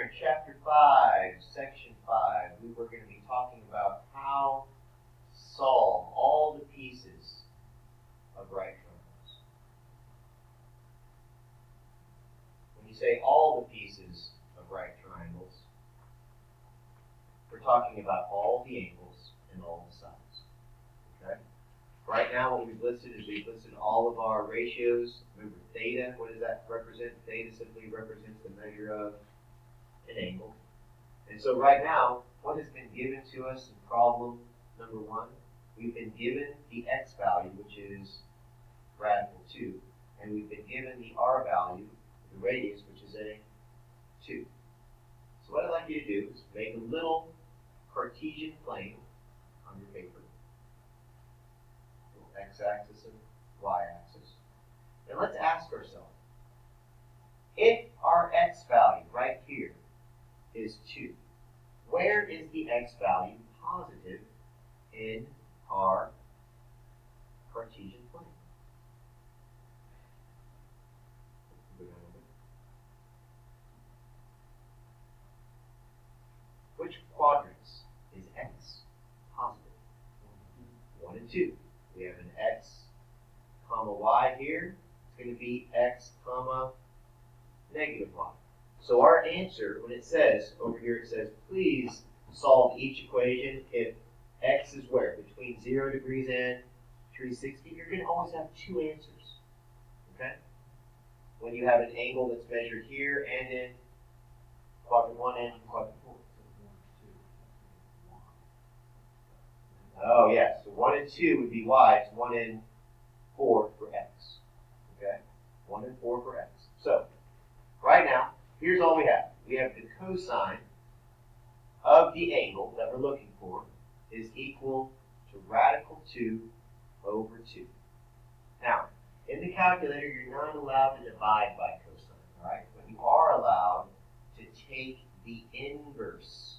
in Chapter 5, Section 5, we were going to be talking about how to solve all the pieces of right triangles. When you say all the pieces of right triangles, we're talking about all the angles and all the sides. Okay? Right now what we've listed is we've listed all of our ratios. Remember theta, what does that represent? Theta simply represents the measure of an angle. And so right now, what has been given to us in problem number 1? We've been given the x value, which is radical 2, and we've been given the r value, the radius, which is a 2. So what I'd like you to do is make a little Cartesian plane on your paper, little x-axis and y-axis, and let's ask ourselves, if our x value right here is 2, where is the x value positive in our Cartesian plane? Which quadrants is x positive? 1 and 2. We have an x comma y here. It's going to be x comma negative y. So our answer, when it says, over here it says, please solve each equation if x is where? Between 0 degrees and 360, you're going to always have 2 answers. Okay? When you have an angle that's measured here and in quadrant 1 and quadrant 4. Oh, yes. So 1 and 2 would be y. It's 1 and 4 for x. Okay? 1 and 4 for x. So, right now, here's all we have. We have the cosine of the angle that we're looking for is equal to radical 2 over 2. Now, in the calculator, you're not allowed to divide by cosine, all right? But you are allowed to take the inverse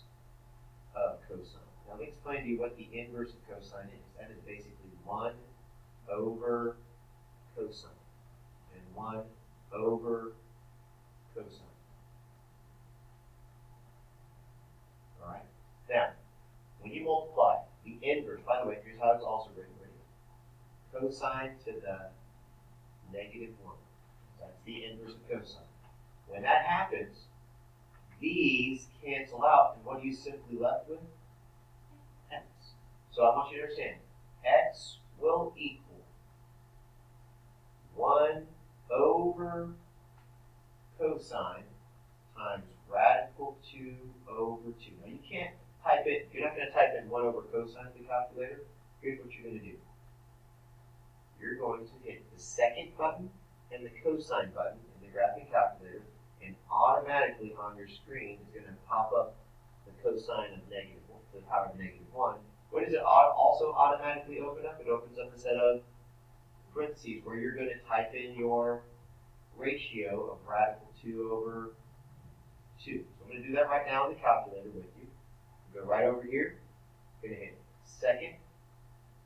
of cosine. Now, let me explain to you what the inverse of cosine is. That is basically 1 over cosine and 1 over cosine. All right? Now, when you multiply the inverse, by the way, here's how it's also written right here. Cosine to the negative 1. That's the inverse of cosine. When that happens, these cancel out, and what are you simply left with? X. So I want you to understand, x will equal 1 over cosine times radical 2 over 2. Now you can't type it, you're not going to type in 1 over cosine in the calculator. Here's what you're going to do. You're going to hit the second button and the cosine button in the graphing calculator, and automatically on your screen is going to pop up the cosine of negative 1, the power of negative 1. What does it also automatically open up? It opens up a set of parentheses where you're going to type in your ratio of radical 2 over 2. So I'm going to do that right now in the calculator with you. Go right over here. I'm going to hit second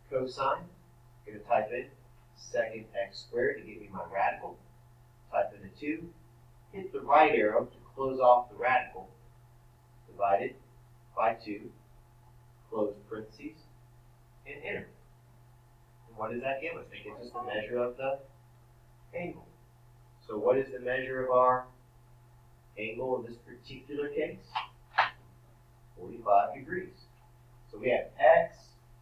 cosine. I'm going to type in second x squared to give me my radical. Type in a 2. Hit the right arrow to close off the radical. Divided by 2. Close parentheses. And enter. And what does that give us? It gives us the measure of the angle. So what is the measure of our angle in this particular case? 45 degrees. So we have x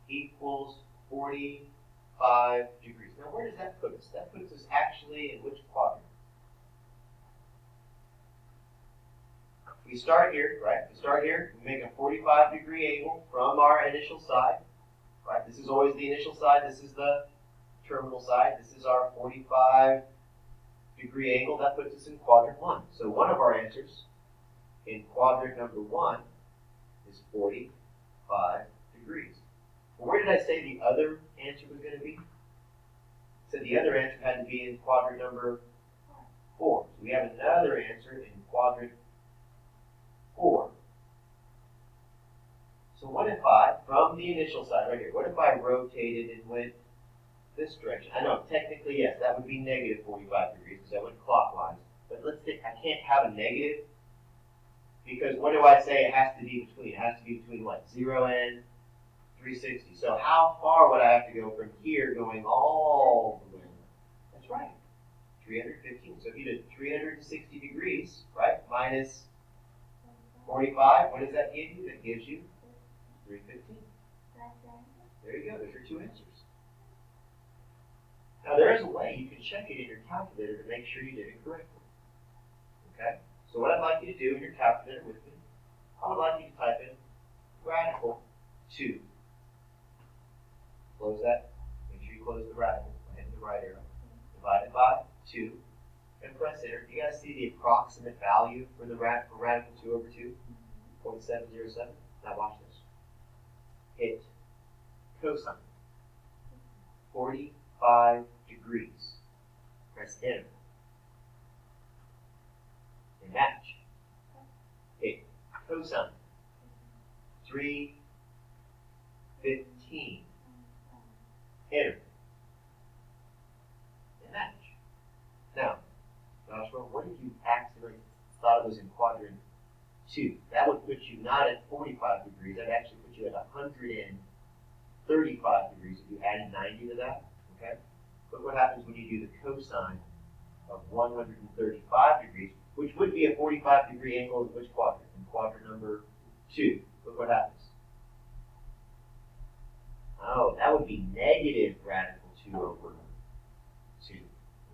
equals 45 degrees. Now where does that put us? That puts us actually in which quadrant? We start here, right? We start here, we make a 45 degree angle from our initial side, right? This is always the initial side, this is the terminal side, this is our 45 degree angle. That puts us in quadrant 1. So one of our answers in quadrant number 1 is 45 degrees. Well, where did I say the other answer was going to be? So the other answer had to be in quadrant number 4. So we have another answer in quadrant 4. So what if I, from the initial side right here, what if I rotated and went this direction? I know technically, yes, that would be negative 45 degrees because I went clockwise. But let's say I can't have a negative Because what do I say it has to be between? It has to be between what? 0 and 360. So how far would I have to go from here going all the way? That's right. 315. So if you did 360 degrees, right, minus 45, what does that give you? That gives you 315. There you go. There's your two answers. Now there is a way you can check it in your calculator to make sure you did it correctly. Okay? So what I'd like you to do in your calculator with me, I would like you to type in radical 2. Close that. Make sure you close the radical by hitting the right arrow. Divided by 2. And press enter. You guys see the approximate value for the radical 2 over 2? 0.707. Now watch this. Hit cosine. 45 degrees. Press enter. And match. Hit cosine. 315. Enter. And match. Now, Joshua, what if you accidentally thought it was in quadrant 2? That would put you not at 45 degrees. That would actually put you at 135 degrees if you added 90 to that. Okay? Look what happens when you do the cosine of 135 degrees, which would be a 45 degree angle in which quadrant? In quadrant number 2. Look what happens. Oh, that would be negative radical 2 over 2.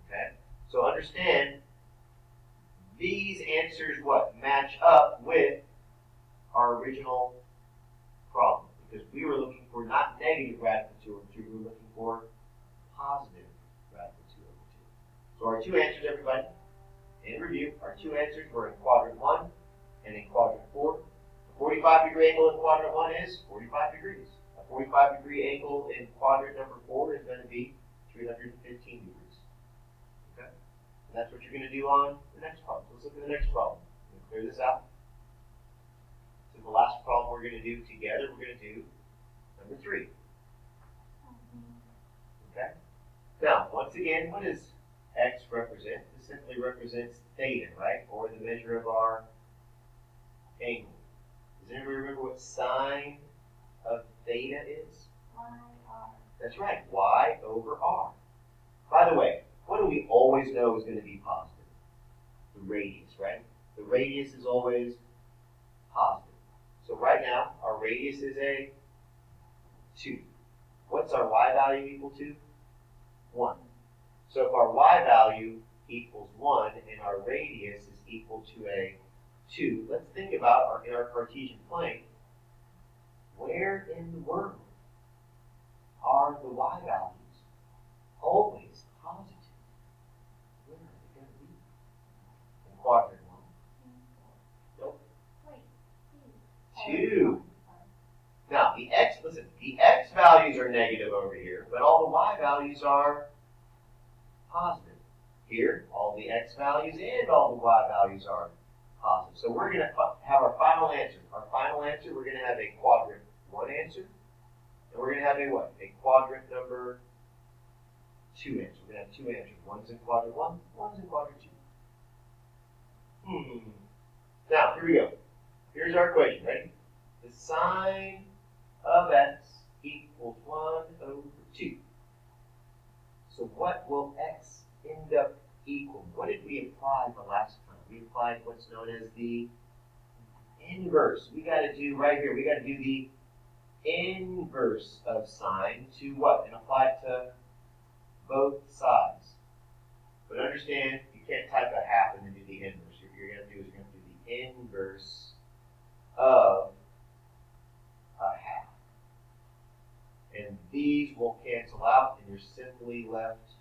Okay? So understand, these answers what? Match up with our original problem. Because we were looking for not negative radical 2 over 2, we were looking for positive radical 2 over 2. So our two answers, everybody, in review, our two answers were in quadrant 1 and in quadrant 4. The 45 degree angle in quadrant 1 is 45 degrees. A 45 degree angle in quadrant number 4 is going to be 315 degrees. Okay? And that's what you're going to do on the next problem. Let's look at the next problem. I'm going to clear this out. So the last problem we're going to do together, we're going to do number 3. Okay? Now, once again, what does x represent? This simply represents theta, right? Or the measure of our angle. Does anybody remember what sine of theta is? Y/R. That's right, y over r. By the way, what do we always know is going to be positive? The radius, right? The radius is always positive. So right now, our radius is a 2. What's our y value equal to? 1. So if our y value equals 1 and our radius is equal to a 2, let's think about in our Cartesian plane, where in the world are the y values always positive? Where are they going to be? In quadrant 1. Nope. Wait. 2. Now, the x values are negative over here, but all the y values are positive. Here, all the x values and all the y values are positive. So we're going to have our final answer. Our final answer, we're going to have a quadrant 1 answer, and we're going to have a what? A quadrant number 2 answer. We're going to have 2 answers. One's in quadrant 1, one's in quadrant 2. Now, here we go. Here's our equation. Ready? The sine of x equals 1 over 2. So what will x end up equal? What did we apply the last time? We applied what's known as the inverse. We got to do right here, we got to do the inverse of sine to what? And apply it to both sides. But understand, you can't type a half and then do the inverse. What you're going to do is you're going to do the inverse of a half. And these will cancel out, and you're simply left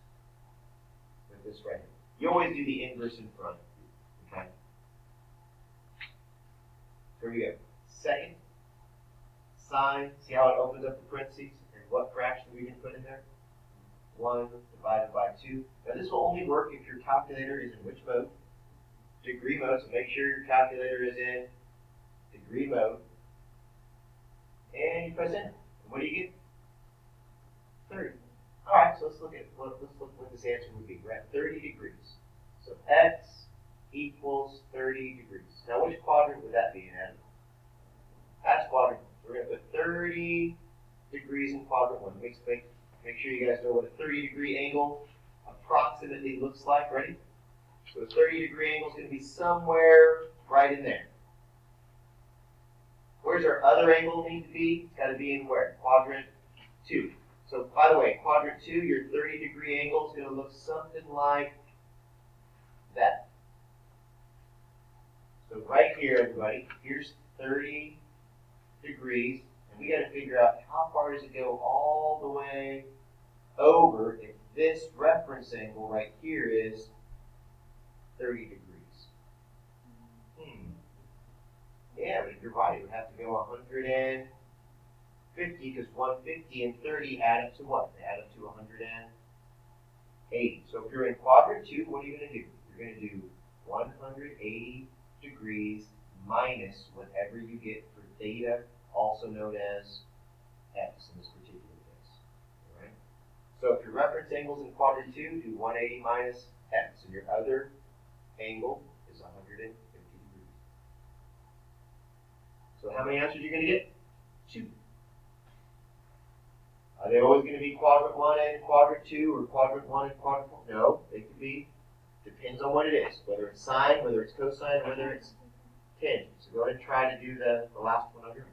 with this right here. You always do the inverse in front. Okay? Here we go. Second, sine. See how it opens up the parentheses? And what fraction we can put in there? 1 divided by 2. Now this will only work if your calculator is in which mode? Degree mode. So make sure your calculator is in degree mode. And you press enter. And what do you get? 30. Alright, so let's look what this answer would be. We're at 30 degrees. So x equals 30 degrees. Now, which quadrant would that be in, Adam? That's quadrant 1. So we're going to put 30 degrees in quadrant 1. Make sure you guys know what a 30-degree angle approximately looks like. Ready? So a 30-degree angle is going to be somewhere right in there. Where's our other angle need to be? It's got to be in where? Quadrant 2. So, by the way, quadrant 2, your 30-degree angle is going to look something like that. So right here, everybody, here's 30 degrees, and we got to figure out how far does it go all the way over if this reference angle right here is 30 degrees. Yeah, but you're right. It would have to go 150 because 150 and 30 add up to what? They add up to 180. So if you're in quadrant 2, what are you going to do? You're going to do 180 degrees minus whatever you get for theta, also known as x in this particular case. All right? So if your reference angle is in quadrant 2, do 180 minus x, and your other angle is 150 degrees. So how many answers are you going to get? 2. Are they always going to be quadrant 1 and quadrant 2, or quadrant 1 and quadrant 4? No, they could be. Depends on what it is, whether it's sine, whether it's cosine, whether it's tangent. So go ahead and try to do the last one on your own.